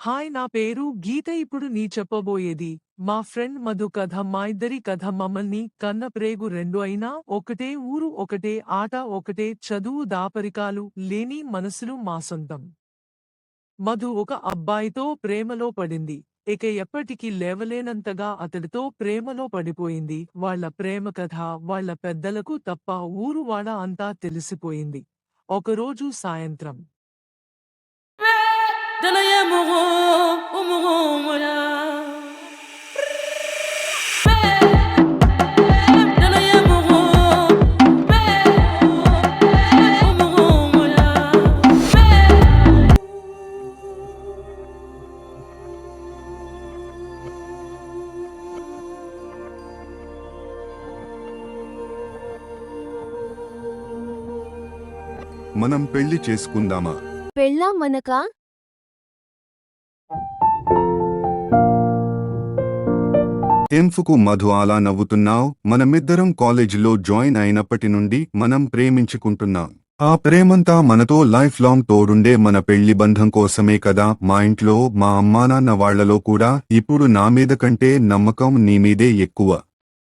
Hi, నా పేరు గీత. ఇప్పుడు నీ చెప్పబోయేది మా ఫ్రెండ్ మధు కథ. మా ఇద్దరి కథ. మమ్మల్ని కన్న ప్రేగు రెండు అయినా ఒకటే ఊరు, ఒకటే ఆట, ఒకటే చదువు. దాపరికాలు లేని మనసులు మా సొంతం. మధు ఒక అబ్బాయితో ప్రేమలో పడింది. ఇక ఎప్పటికీ లేవలేనంతగా అతడితో ప్రేమలో పడిపోయింది. వాళ్ళ ప్రేమ కథ వాళ్ళ పెద్దలకు తప్ప ఊరువాడ అంతా తెలిసిపోయింది. ఒకరోజు సాయంత్రం మనం పెళ్లి చేసుకుందామా? పెళ్ళా మనకా? ఎంఫుకు మధు అలా నవ్వుతున్నావ్? మనమిద్దరం కాలేజీలో జాయిన్ అయినప్పటి నుండి మనం ప్రేమించుకుంటున్నాం. ఆ ప్రేమంతా మనతో లైఫ్ లాంగ్ తోడుండే మన పెళ్లి బంధం కోసమే కదా. మా ఇంట్లో మా అమ్మానాన్న వాళ్లలో కూడా ఇప్పుడు నా మీద కంటే నమ్మకం నీమీదే ఎక్కువ.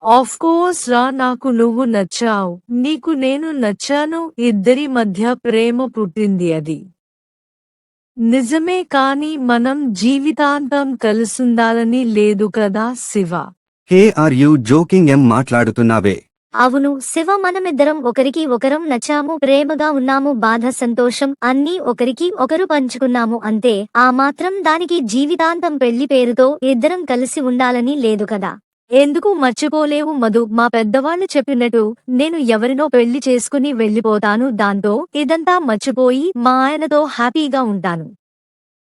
ఆఫ్ కోర్స్ రా, నాకు నువ్వు నచ్చావు, నీకు నేను నచ్చాను. ఇద్దరి మధ్య ప్రేమ పుట్టింది, అది నిజమే. కాని మనం జీవితాంతం కలిసుండాలని లేదు కదా శివ. హే, ఆర్ యూ జోకింగ్? ఏం మాట్లాడుతున్నావే? అవును శివ, మనమిద్దరం ఒకరికి ఒకరం నచ్చాము, ప్రేమగా ఉన్నాము, బాధ సంతోషం అన్నీ ఒకరికి ఒకరు పంచుకున్నాము అంతే. ఆ మాత్రం దానికి జీవితాంతం పెళ్లి పేరుతో ఇద్దరం కలిసి ఉండాలని లేదు కదా. ఎందుకు మర్చిపోలేవు మధు? మా పెద్దవాళ్లు చెప్పినట్టు నేను ఎవరినో పెళ్లి చేసుకుని వెళ్ళిపోతాను. దాంతో ఇదంతా మర్చిపోయి మా ఆయనతో హ్యాపీగా ఉంటాను.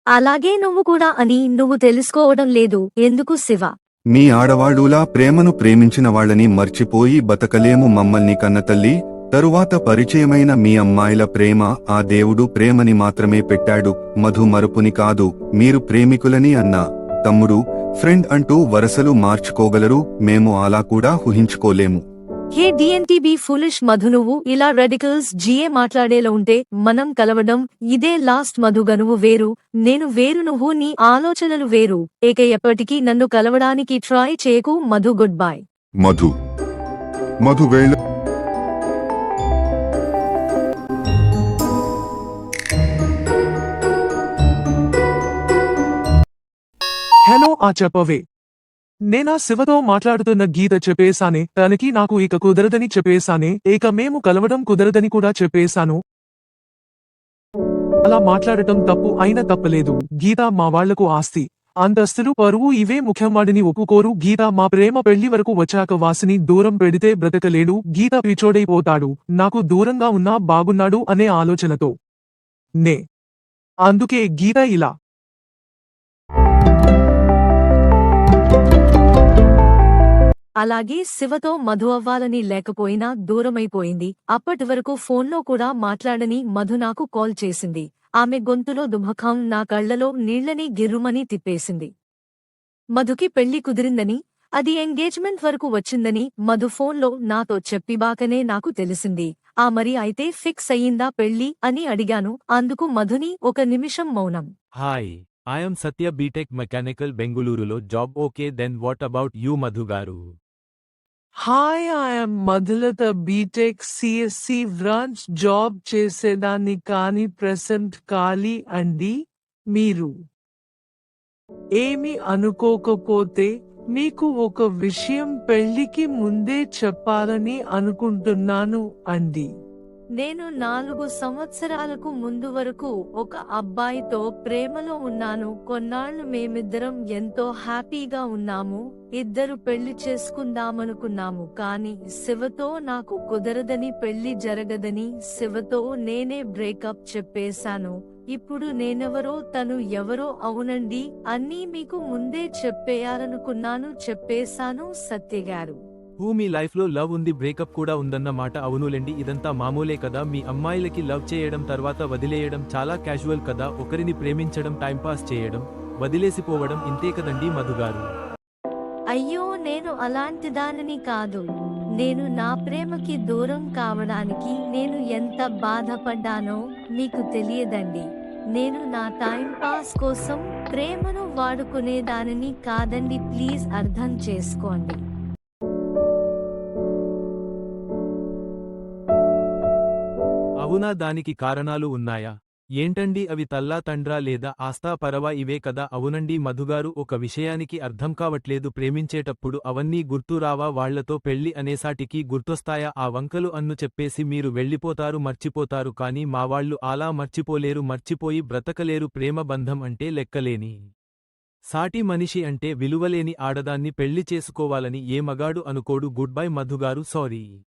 అలాగే నువ్వు కూడా అని నువ్వు తెలుసుకోవడం లేదు ఎందుకు శివ? మీ ఆడవాళ్లులా ప్రేమను ప్రేమించిన వాళ్ళని మర్చిపోయి బతకలేము. మమ్మల్ని కన్నతల్లి తరువాత పరిచయమైన మీ అమ్మాయిల ప్రేమ ఆ దేవుడు ప్రేమని మాత్రమే పెట్టాడు, మధు మరుపుని కాదు. మీరు ప్రేమికులని అన్నా, తమ్ముడు, ఫ్రెండ్ అంటూ వరసలు మార్చుకోగలరు, మేము అలా కూడా ఊహించుకోలేము. హే డిఎన్టీబీ ఫులిష్ మధు, నువ్వు ఇలా రెడికల్స్ జిఏ మాట్లాడేలా ఉంటే మనం కలవడం ఇదే లాస్ట్ మధుగా. నువ్వు వేరు, నేను వేరు, నువ్వు నీ ఆలోచనలు వేరు. ఎప్పటికీ నన్ను కలవడానికి ట్రై చేయకు మధు. Good bye. మధు మధు వేళ హలో, చెప్పవే. నేనా శివతో మాట్లాడుతున్న గీత చెప్పేశానే. తనకి నాకు ఇక కుదరదని చెప్పేశానే. ఇక మేము కలవడం కుదరదని కూడా చెప్పేశాను. అలా మాట్లాడటం తప్పు అయినా తప్పలేదు. గీత మా వాళ్లకు ఆస్తి, అంతస్తులు, పరువు ఇవే ముఖ్యమాడిని ఒప్పుకోరు. గీత మా ప్రేమ పెళ్లి వరకు వచ్చాక వాసిని దూరం పెడితే బ్రతకలేడు. గీత పిచోడైపోతాడు. నాకు దూరంగా ఉన్నా బాగున్నాడు అనే ఆలోచనతో అందుకే గీత ఇలా. అలాగే శివతో మధు అవ్వాలని లేకపోయినా దూరమైపోయింది. అప్పటివరకు ఫోన్లో కూడా మాట్లాడని మధు నాకు కాల్ చేసింది. ఆమె గొంతులో దుమఖం నా కళ్లలో నీళ్లని గిర్రుమని తిప్పేసింది. మధుకి పెళ్లి కుదిరిందని, అది ఎంగేజ్మెంట్ వరకు వచ్చిందని మధు ఫోన్లో నాతో చెప్పిబాకనే నాకు తెలిసింది. మరి అయితే ఫిక్స్ అయ్యిందా పెళ్లి అని అడిగాను. అందుకు మధుని ఒక నిమిషం మౌనం. Hi, I'm Satya, B Tech mechanical, బెంగుళూరులో job. Okay, then what about you Madhu garu? Hi, I'm Madhulata, B Tech CSC branch, job చేసేదాన్ని కానీ ప్రెసెంట్ ఖాళీ అండి. మీరు ఏమి అనుకోకపోతే మీకు ఒక విషయం పెళ్లికి ముందే చెప్పాలని అనుకుంటున్నాను అండి. నేను 4 సంవత్సరాలకు ముందు వరకు ఒక అబ్బాయితో ప్రేమలో ఉన్నాను. కొన్నాళ్లు మేమిద్దరం ఎంతో హ్యాపీగా ఉన్నాము. ఇద్దరు పెళ్లి చేసుకుందామనుకున్నాము. కానీ శివతో నాకు కుదరదని, పెళ్లి జరగదని శివతో నేనే బ్రేకప్ చెప్పేశాను. ఇప్పుడు నేనెవరో తను ఎవరో అవునండి, అన్నీ మీకు ముందే చెప్పేయాలనుకున్నాను, చెప్పేశాను సత్యగారు. మీ లైఫ్ లో లవ్ ఉంది, బ్రేకప్ కూడా ఉందన్న మాట అవునులేండి. ఇదంతా మామూలే కదా. మీ అమ్మాయిలకి లవ్ చేయడం తర్వాత వదిలేయడం చాలా క్యాజువల్ కదా. ఒకరిని ప్రేమించడం, టైంపాస్ చేయడం, వదిలేసిపోవడం ఇంతే కదండి మధుగారు. అయ్యో, నేను అలాంటి దానిని కాదు. నేను నా ప్రేమకి దూరం కావడానికి నేను ఎంత బాధపడ్డానో మీకు తెలియదండి. నేను నా టైం పాస్ కోసం ప్రేమను వాడుకునేదానిని కాదండి, ప్లీజ్ అర్థం చేసుకోండి. అవునా, దానికి కారణాలు ఉన్నాయా? ఏంటండి అవి? తల్లా తండ్రా లేదా ఆస్తా పరవా ఇవే కదా? అవునండి మధుగారు, ఒక విషయానికి అర్థం కావట్లేదు. ప్రేమించేటప్పుడు అవన్నీ గుర్తు రావా? వాళ్లతో పెళ్లి అనేసాటికి గుర్తొస్తాయా? ఆ వంకలు అన్ను చెప్పేసి మీరు వెళ్ళిపోతారు, మర్చిపోతారు. కానీ మావాళ్ళు అలా మర్చిపోలేరు, మర్చిపోయి బ్రతకలేరు. ప్రేమ బంధం అంటే లెక్కలేని సాటి మనిషి అంటే విలువలేని ఆడదాన్ని పెళ్లి చేసుకోవాలని ఏ మగాడు అనుకోడు. గుడ్ బై మధుగారు, సారీ.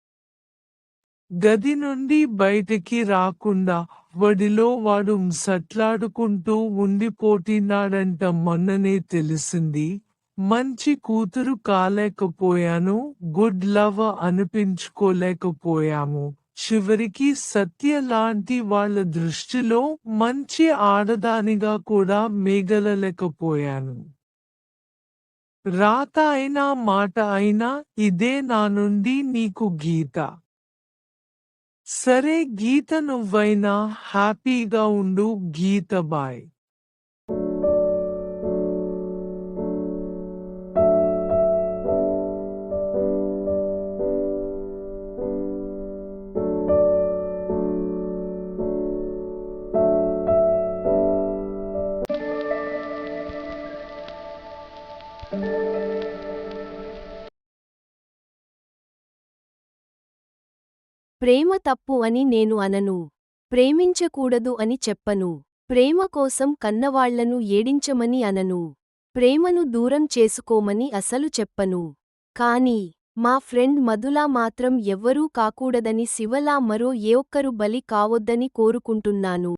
గది నుండి బయటికి రాకుండా వడిలో వాడు సట్లాడుకుంటూ ఉండిపోతున్నాడంట. మొన్ననే తెలిసింది. మంచి కూతురు కాలేకపోయాను, గుడ్ లవ్ అనిపించుకోలేకపోయాము. చివరికి సత్య లాంటి వాళ్ళ దృష్టిలో మంచి ఆడదానిగా కూడా మిగలలేకపోయాను. రాత అయినా మాట అయినా ఇదే నా నుండి నీకు గీత. సరే గీత, నువ్వైనా హ్యాపీగా ఉండు. గీత బాయ్. ప్రేమ తప్పు అని నేను అనను. ప్రేమించకూడదు అని చెప్పను. ప్రేమ కోసం కన్నవాళ్లను ఏడించమని అనను. ప్రేమను దూరం చేసుకోమని అసలు చెప్పను. కానీ మా ఫ్రెండ్ మధులా మాత్రం ఎవ్వరూ కాకూడదని, శివలా మరో ఏ ఒక్కరు బలి కావొద్దని కోరుకుంటున్నాను.